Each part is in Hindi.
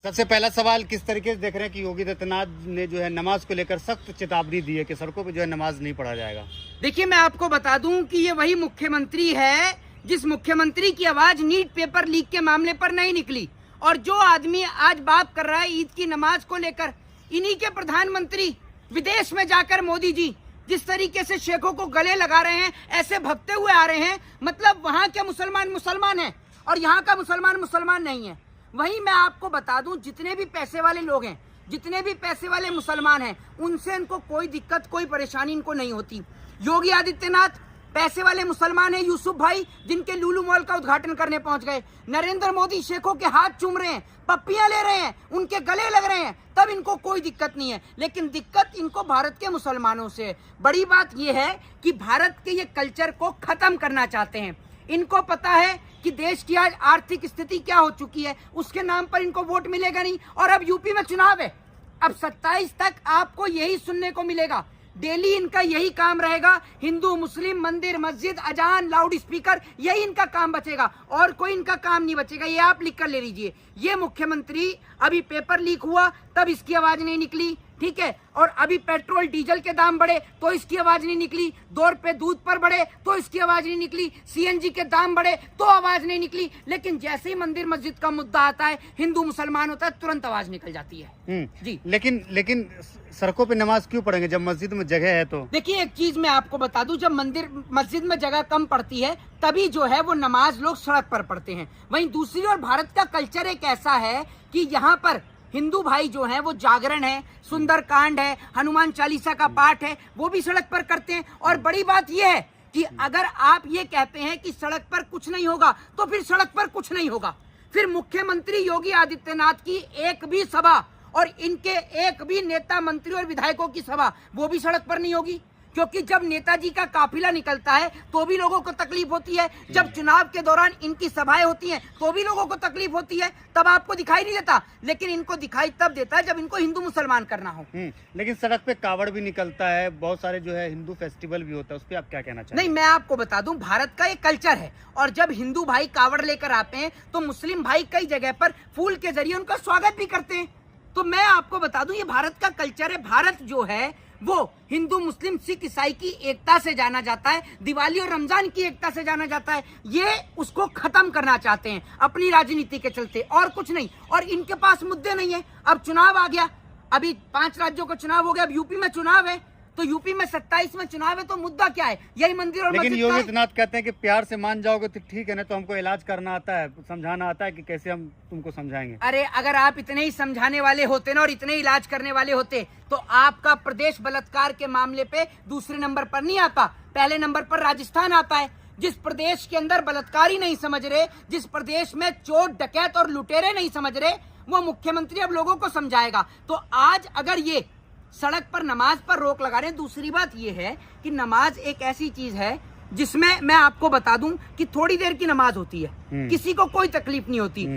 सबसे पहला सवाल, किस तरीके से देख रहे हैं कि योगी आदित्यनाथ ने जो है नमाज को लेकर सख्त चेतावनी दी है कि सड़कों पे जो है नमाज नहीं पढ़ा जाएगा। देखिए, मैं आपको बता दूं कि ये वही मुख्यमंत्री है जिस मुख्यमंत्री की आवाज नीट पेपर लीक के मामले पर नहीं निकली, और जो आदमी आज बात कर रहा है ईद की नमाज को लेकर, इन्हीं के प्रधानमंत्री विदेश में जाकर मोदी जी जिस तरीके से शेखों को गले लगा रहे हैं, ऐसे भगते हुए आ रहे हैं, मतलब वहां के मुसलमान मुसलमान हैं और यहाँ का मुसलमान मुसलमान नहीं है। वहीं मैं आपको बता दूं, जितने भी पैसे वाले लोग हैं, जितने भी पैसे वाले मुसलमान हैं, उनसे इनको कोई दिक्कत, कोई परेशानी इनको नहीं होती। योगी आदित्यनाथ पैसे वाले मुसलमान हैं, यूसुफ भाई जिनके लुलु मॉल का उद्घाटन करने पहुंच गए। नरेंद्र मोदी शेखों के हाथ चूम रहे हैं, पप्पियां ले रहे हैं, उनके गले लग रहे हैं, तब इनको कोई दिक्कत नहीं है। लेकिन दिक्कत इनको भारत के मुसलमानों से है। बड़ी बात यह है कि भारत के ये कल्चर को खत्म करना चाहते हैं। इनको पता है कि देश की आज आर्थिक स्थिति क्या हो चुकी है, उसके नाम पर इनको वोट मिलेगा नहीं। और अब यूपी में चुनाव है, अब 27 तक आपको यही सुनने को मिलेगा। डेली इनका यही काम रहेगा, हिंदू मुस्लिम मंदिर मस्जिद अजान लाउड स्पीकर, यही इनका काम बचेगा और कोई इनका काम नहीं बचेगा। ये आप लिख कर ले लीजिए। ये मुख्यमंत्री, अभी पेपर लीक हुआ तब इसकी आवाज नहीं निकली, ठीक है, और अभी पेट्रोल डीजल के दाम बढ़े तो इसकी आवाज नहीं निकली, 2 रुपए दूध पर बढ़े तो इसकी आवाज नहीं निकली, सीएनजी के दाम बढ़े तो आवाज नहीं निकली। लेकिन जैसे ही मंदिर मस्जिद का मुद्दा आता है, हिंदू मुसलमान होता है, तुरंत आवाज निकल जाती है। जी, लेकिन सड़कों पे नमाज क्यों पढ़ेंगे जब मस्जिद में जगह है? तो देखिए, एक चीज मैं आपको बता दूं, जब मंदिर मस्जिद में जगह कम पड़ती है तभी जो है वो नमाज लोग सड़क पर पढ़ते हैं। वहीं दूसरी ओर भारत का कल्चर एक ऐसा है कि यहाँ पर हिंदू भाई जो हैं वो जागरण है, सुंदरकांड है, हनुमान चालीसा का पाठ है, वो भी सड़क पर करते हैं। और बड़ी बात यह है कि अगर आप ये कहते हैं कि सड़क पर कुछ नहीं होगा, तो फिर सड़क पर कुछ नहीं होगा। फिर मुख्यमंत्री योगी आदित्यनाथ की एक भी सभा और इनके एक भी नेता मंत्री और विधायकों की सभा वो भी सड़क पर नहीं होगी, क्योंकि जब नेताजी का काफिला निकलता है तो भी लोगों को तकलीफ होती है, जब चुनाव के दौरान इनकी सभाएं होती हैं तो भी लोगों को तकलीफ होती है, तब आपको दिखाई नहीं देता। लेकिन इनको दिखाई तब देता है जब इनको हिंदू मुसलमान करना हो। लेकिन सड़क पे कावड़ भी निकलता है, बहुत सारे जो है हिंदू फेस्टिवल भी होता है, उस पर आप क्या कहना चाहते हैं? नहीं, मैं आपको बता दूं, भारत का एक कल्चर है, और जब हिंदू भाई कावड़ लेकर आते हैं तो मुस्लिम भाई कई जगह पर फूल के जरिए उनका स्वागत भी करते हैं। तो मैं आपको बता दूं, ये भारत का कल्चर है। भारत जो है वो हिंदू मुस्लिम सिख ईसाई की एकता से जाना जाता है, दिवाली और रमजान की एकता से जाना जाता है। ये उसको खत्म करना चाहते हैं अपनी राजनीति के चलते, और कुछ नहीं। और इनके पास मुद्दे नहीं है। अब चुनाव आ गया, अभी 5 राज्यों का चुनाव हो गया, अब यूपी में चुनाव है, तो यूपी में 27 में चुनाव है, तो मुद्दा क्या है? यही मंदिर और लेकिन मस्जिद योगी का है। आदित्यनाथ कहते हैं कि प्यार से मान जाओगे तो ठीक है, ना तो हमको इलाज करना आता है, समझाना आता है कि कैसे हम तुमको समझाएंगे। अरे, अगर आप इतने ही समझाने वाले होते ना और इतने ही इलाज करने वाले होते तो आपका प्रदेश बलात्कार के मामले पे दूसरे नंबर पर नहीं आता, पहले नंबर पर राजस्थान आता है। जिस प्रदेश के अंदर बलात्कारी नहीं समझ रहे, जिस प्रदेश में चोर डकैत और लुटेरे नहीं समझ रहे, वो मुख्यमंत्री अब लोगों को समझाएगा। तो आज अगर ये सड़क पर नमाज पर रोक लगा रहे हैं, दूसरी बात ये है कि नमाज एक ऐसी चीज है जिसमें मैं आपको बता दूं कि थोड़ी देर की नमाज होती है, किसी को कोई तकलीफ नहीं होती।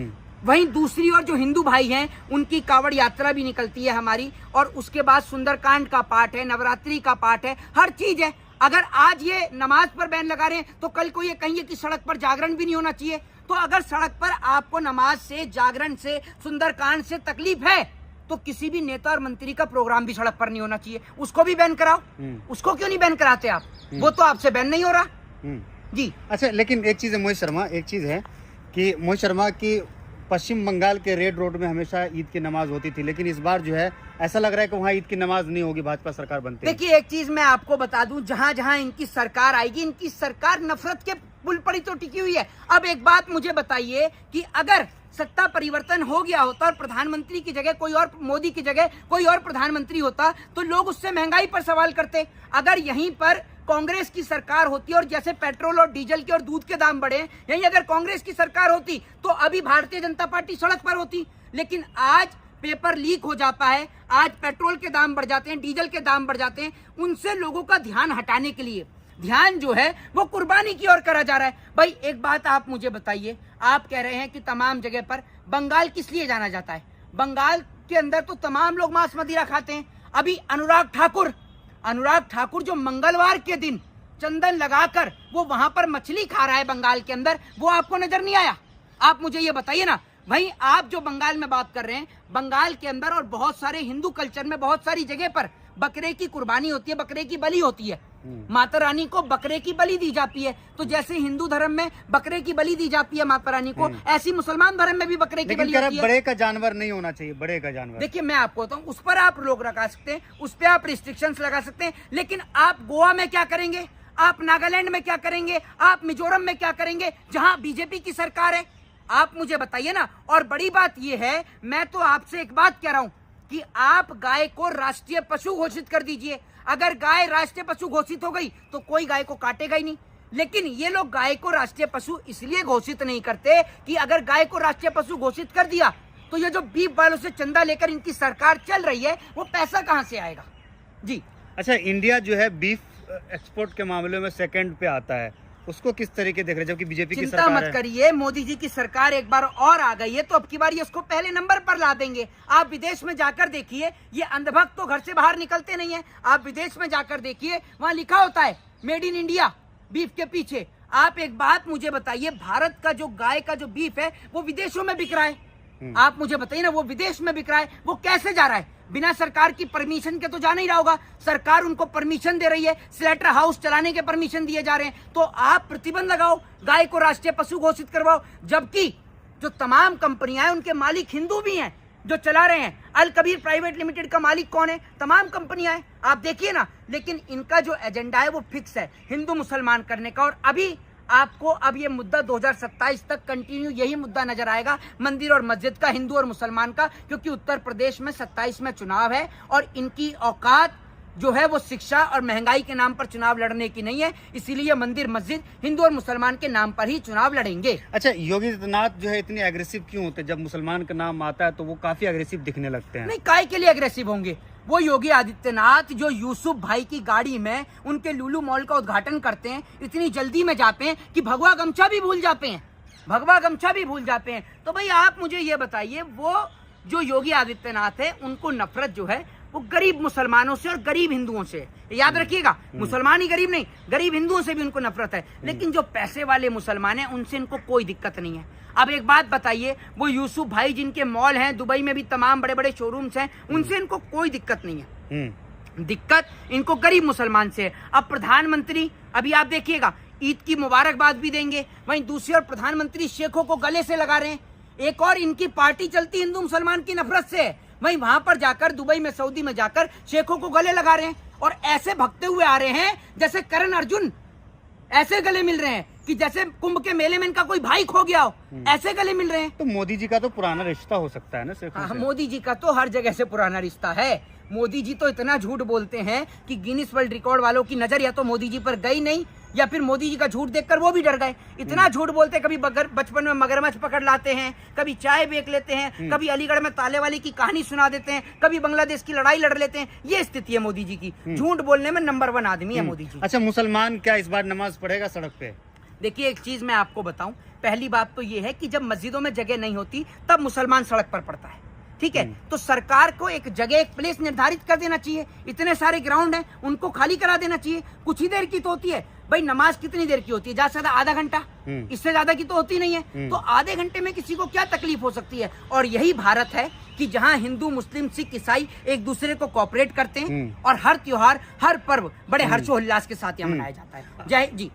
वहीं दूसरी ओर जो हिंदू भाई हैं, उनकी कावड़ यात्रा भी निकलती है हमारी, और उसके बाद सुंदरकांड का पाठ है, नवरात्रि का पाठ है, हर चीज है। अगर आज ये नमाज पर बैन लगा रहे हैं तो कल को ये कहेंगे कि सड़क पर जागरण भी नहीं होना चाहिए। तो अगर सड़क पर आपको नमाज से, जागरण से, सुंदरकांड से तकलीफ है तो किसी भी नेता और मंत्री का प्रोग्राम भी सड़क पर नहीं होना चाहिए, उसको भी बैन कराओ। उसको क्यों नहीं बैन कराते आप? वो तो आपसे बैन नहीं हो रहा। जी, अच्छा, लेकिन एक चीज है मोहित शर्मा, एक चीज है कि मोहित शर्मा की पश्चिम बंगाल के रेड रोड में हमेशा ईद की नमाज होती थी, लेकिन इस बार जो है ऐसा लग रहा है कि वहाँ ईद की नमाज नहीं होगी, भाजपा सरकार बनती है। देखिए, एक चीज मैं आपको बता दूं, जहां जहां इनकी सरकार आएगी, इनकी सरकार नफरत के पुल पर ही तो टिकी हुई है। अब एक बात मुझे बताइए कि अगर सत्ता परिवर्तन हो गया होता और प्रधानमंत्री की जगह कोई और, मोदी की जगह कोई और प्रधानमंत्री होता, तो लोग उससे महंगाई पर सवाल करते। अगर यहीं पर कांग्रेस की सरकार होती और जैसे पेट्रोल और डीजल के और दूध के दाम बढ़े, यहीं अगर कांग्रेस की सरकार होती तो अभी भारतीय जनता पार्टी सड़क पर होती। लेकिन आज पेपर लीक हो जाता है, आज पेट्रोल के दाम बढ़ जाते हैं, डीजल के दाम बढ़ जाते हैं, उनसे लोगों का ध्यान हटाने के लिए ध्यान जो है वो कुर्बानी की ओर करा जा रहा है। भाई, एक बात आप मुझे बताइए, आप कह रहे हैं कि तमाम जगह पर बंगाल किस लिए जाना जाता है? बंगाल के अंदर तो तमाम लोग मांस मदिरा खाते हैं। अभी अनुराग ठाकुर जो मंगलवार के दिन चंदन लगाकर वो वहां पर मछली खा रहा है बंगाल के अंदर, वो आपको नजर नहीं आया? आप मुझे ये बताइए ना, वहीं आप जो बंगाल में बात कर रहे हैं, बंगाल के अंदर और बहुत सारे हिंदू कल्चर में बहुत सारी जगह पर बकरे की कुर्बानी होती है, बकरे की बलि होती है, माता रानी को बकरे की बलि दी जाती है। तो जैसे हिंदू धर्म में बकरे की बलि दी जाती है माता रानी को, ऐसी मुसलमान धर्म में भी बकरे की बलि होती है। बड़े का जानवर नहीं होना चाहिए, बड़े का जानवर। देखिए मैं आपको बताऊं, उस पर आप लोग लगा सकते हैं, उस पर आप रिस्ट्रिक्शंस लगा सकते हैं, लेकिन आप गोवा में क्या करेंगे, आप नागालैंड में क्या करेंगे, आप मिजोरम में क्या करेंगे, जहां बीजेपी की सरकार है? आप मुझे बताइए ना। और बड़ी बात यह है, मैं तो आपसे एक बात कह रहा हूं कि आप गाय को राष्ट्रीय पशु घोषित कर दीजिए। अगर गाय राष्ट्रीय पशु घोषित हो गई तो कोई गाय को काटेगा ही नहीं। लेकिन ये लोग गाय को राष्ट्रीय पशु इसलिए घोषित नहीं करते कि अगर गाय को राष्ट्रीय पशु घोषित कर दिया तो ये जो बीफ वालों से चंदा लेकर इनकी सरकार चल रही है, वो पैसा कहां से आएगा? जी अच्छा, इंडिया जो है बीफ एक्सपोर्ट के मामले में सेकंड पे आता है, उसको किस तरीके देख रहे हैं जबकि बीजेपी की सरकार है? चिंता मत करिए, मोदी जी की सरकार एक बार और आ गई है तो अब की बार ये उसको पहले नंबर पर ला देंगे। आप विदेश में जाकर देखिए, ये अंधभक्त तो घर से बाहर निकलते नहीं है। आप विदेश में जाकर देखिए, वहां लिखा होता है मेड इन इंडिया बीफ के पीछे। आप एक बात मुझे बताइए, भारत का जो गाय का जो बीफ है वो विदेशों में बिक रहा है। आप मुझे बताइए ना, वो विदेश में बिक रहा है, वो कैसे जा रहा है? बिना सरकार की परमिशन के तो जा नहीं रहा होगा। सरकार उनको परमिशन दे रही है, स्लेटर हाउस चलाने के परमिशन दिए जा रहे हैं। तो आप प्रतिबंध लगाओ, गाय को राष्ट्रीय पशु घोषित करवाओ, जबकि जो तमाम कंपनियां हैं उनके मालिक हिंदू भी हैं जो चला रहे हैं। अल कबीर प्राइवेट लिमिटेड का मालिक कौन है? तमाम कंपनियां हैं, आप देखिए ना। लेकिन इनका जो एजेंडा है वो फिक्स है, हिंदू मुसलमान करने का। और अभी आपको अब ये मुद्दा 2027 तक कंटिन्यू यही मुद्दा नजर आएगा, मंदिर और मस्जिद का, हिंदू और मुसलमान का, क्योंकि उत्तर प्रदेश में 27 में चुनाव है और इनकी औकात जो है वो शिक्षा और महंगाई के नाम पर चुनाव लड़ने की नहीं है। इसीलिए मंदिर मस्जिद, हिंदू और मुसलमान के नाम पर ही चुनाव लड़ेंगे। अच्छा, योगी आदित्यनाथ जो है इतने एग्रेसिव क्यों होते हैं? जब मुसलमान का नाम आता है तो वो काफी एग्रेसिव दिखने लगते हैं। नहीं, काय के लिए एग्रेसिव होंगे? वो योगी आदित्यनाथ जो यूसुफ भाई की गाड़ी में उनके लुलु मॉल का उद्घाटन करते हैं, इतनी जल्दी में जाते हैं कि भगवा गमछा भी भूल जाते हैं, भगवा गमछा भी भूल जाते हैं। तो भाई आप मुझे ये बताइए, वो जो योगी आदित्यनाथ है उनको नफरत जो है वो गरीब मुसलमानों से और गरीब हिंदुओं से, याद रखिएगा, मुसलमान ही गरीब नहीं, गरीब हिंदुओं से भी उनको नफरत है। लेकिन जो पैसे वाले मुसलमान हैं उनसे इनको कोई दिक्कत नहीं है। अब एक बात बताइए, वो यूसुफ भाई जिनके मॉल हैं, दुबई में भी तमाम बड़े बड़े शोरूम्स हैं, उनसे इनको कोई दिक्कत नहीं है। दिक्कत इनको गरीब मुसलमान से है। अब प्रधानमंत्री, अभी आप देखिएगा, ईद की मुबारकबाद भी देंगे, वहीं दूसरी ओर प्रधानमंत्री शेखों को गले से लगा रहे हैं। एक और इनकी पार्टी चलती हिंदू मुसलमान की नफरत से है, वहीं वहां पर जाकर दुबई में, सऊदी में जाकर शेखों को गले लगा रहे हैं और ऐसे भगते हुए आ रहे हैं जैसे करण अर्जुन, ऐसे गले मिल रहे हैं कि जैसे कुंभ के मेले में इनका कोई भाई खो गया हो, ऐसे गले मिल रहे हैं। तो मोदी जी का तो पुराना रिश्ता हो सकता है ना शेखों से? मोदी जी का तो हर जगह से पुराना रिश्ता है। मोदी जी तो इतना झूठ बोलते हैं कि गिनीज वर्ल्ड रिकॉर्ड वालों की नजर या तो मोदी जी पर गई नहीं, या फिर मोदी जी का झूठ देखकर वो भी डर गए। इतना झूठ बोलते, कभी बचपन में मगरमच्छ पकड़ लाते हैं, कभी चाय बेच लेते हैं, कभी अलीगढ़ में ताले वाली की कहानी सुना देते हैं, कभी बांग्लादेश की लड़ाई लड़ लेते हैं। ये स्थिति है मोदी जी की, झूठ बोलने में नंबर 1 आदमी है मोदी जी। अच्छा, मुसलमान क्या इस बार नमाज पढ़ेगा सड़क पे? देखिए, एक चीज मैं आपको बताऊं, पहली बात तो ये है कि जब मस्जिदों में जगह नहीं होती तब मुसलमान सड़क पर पड़ता है, ठीक है? तो सरकार को एक जगह, एक प्लेस निर्धारित कर देना चाहिए। इतने सारे ग्राउंड हैं, उनको खाली करा देना चाहिए। कुछ ही देर की तो होती है भाई, नमाज कितनी देर की होती है? ज्यादा से ज्यादा आधा घंटा, इससे ज्यादा की तो होती नहीं है। तो आधे घंटे में किसी को क्या तकलीफ हो सकती है? और यही भारत है कि जहां हिंदू, मुस्लिम, सिख, ईसाई एक दूसरे को कोऑपरेट करते हैं और हर त्योहार, हर पर्व बड़े हर्षोल्लास के साथ यहाँ मनाया जाता है। जय जी।